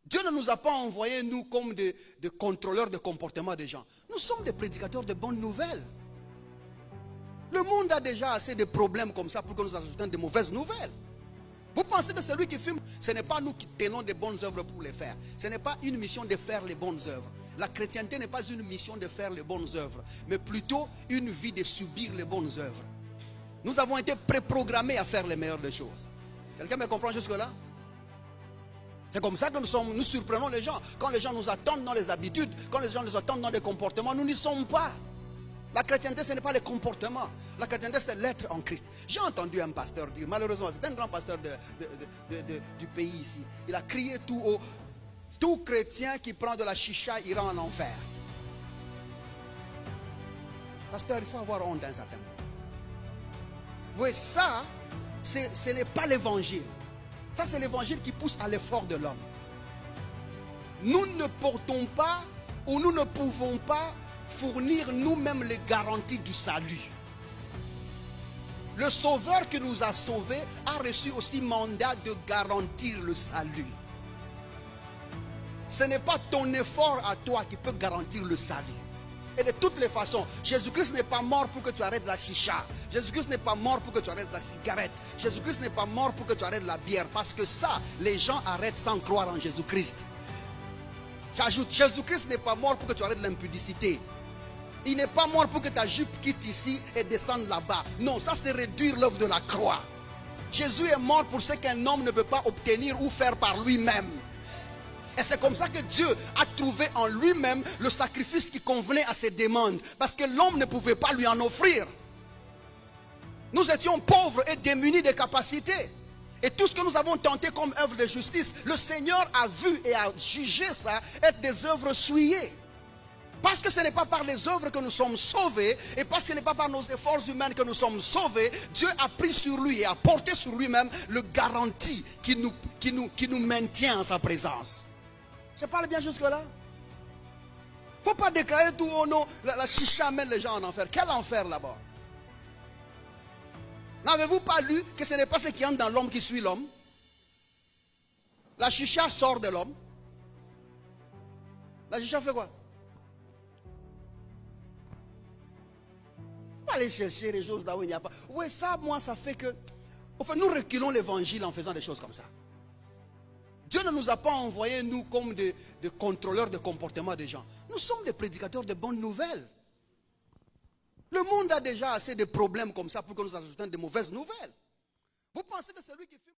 Dieu ne nous a pas envoyés, nous, comme des contrôleurs de comportement des gens. Nous sommes des prédicateurs de bonnes nouvelles. Le monde a déjà assez de problèmes comme ça pour que nous ajoutons de mauvaises nouvelles. Vous pensez que celui qui fume, ce n'est pas nous qui tenons des bonnes œuvres pour les faire. Ce n'est pas une mission de faire les bonnes œuvres. La chrétienté n'est pas une mission de faire les bonnes œuvres, mais plutôt une vie de subir les bonnes œuvres. Nous avons été préprogrammés à faire les meilleures des choses. Quelqu'un me comprend jusque-là? C'est comme ça que nous surprenons les gens. Quand les gens nous attendent dans les habitudes, quand les gens nous attendent dans des comportements, nous n'y sommes pas. La chrétienté, ce n'est pas les comportements. La chrétienté, c'est l'être en Christ. J'ai entendu un pasteur dire, malheureusement, c'est un grand pasteur du pays ici. Il a crié tout haut, tout chrétien qui prend de la chicha ira en enfer. Pasteur, il faut avoir honte d'un certain moment. Vous voyez, ça, ce n'est pas l'évangile. Ça, c'est l'évangile qui pousse à l'effort de l'homme. Nous ne portons pas, ou nous ne pouvons pas fournir nous-mêmes les garanties du salut. Le sauveur qui nous a sauvés a reçu aussi mandat de garantir le salut. Ce n'est pas ton effort à toi qui peut garantir le salut. Et de toutes les façons, Jésus-Christ n'est pas mort pour que tu arrêtes la chicha. Jésus-Christ n'est pas mort pour que tu arrêtes la cigarette. Jésus-Christ n'est pas mort pour que tu arrêtes la bière. Parce que ça, les gens arrêtent sans croire en Jésus-Christ. J'ajoute, Jésus-Christ n'est pas mort pour que tu arrêtes l'impudicité. Il n'est pas mort pour que ta jupe quitte ici et descende là-bas. Non, ça c'est réduire l'œuvre de la croix. Jésus est mort pour ce qu'un homme ne peut pas obtenir ou faire par lui-même. Et c'est comme ça que Dieu a trouvé en lui-même le sacrifice qui convenait à ses demandes. Parce que l'homme ne pouvait pas lui en offrir. Nous étions pauvres et démunis de capacités. Et tout ce que nous avons tenté comme œuvre de justice, le Seigneur a vu et a jugé ça être des œuvres souillées. Parce que ce n'est pas par les œuvres que nous sommes sauvés, et parce que ce n'est pas par nos efforts humains que nous sommes sauvés, Dieu a pris sur lui et a porté sur lui-même le garantie qui nous maintient en sa présence. Je parle bien jusque-là? Il ne faut pas déclarer tout au nom, la chicha amène les gens en enfer. Quel enfer là-bas? N'avez-vous pas lu que ce n'est pas ce qui entre dans l'homme qui suit l'homme? La chicha sort de l'homme. La chicha fait quoi? Pas aller chercher les choses là où il n'y a pas. Oui, ça, moi, ça fait que... Enfin, nous reculons l'évangile en faisant des choses comme ça. Dieu ne nous a pas envoyés, nous, comme des contrôleurs de comportement des gens. Nous sommes des prédicateurs de bonnes nouvelles. Le monde a déjà assez de problèmes comme ça pour que nous ajoutons de mauvaises nouvelles. Vous pensez que celui qui fume...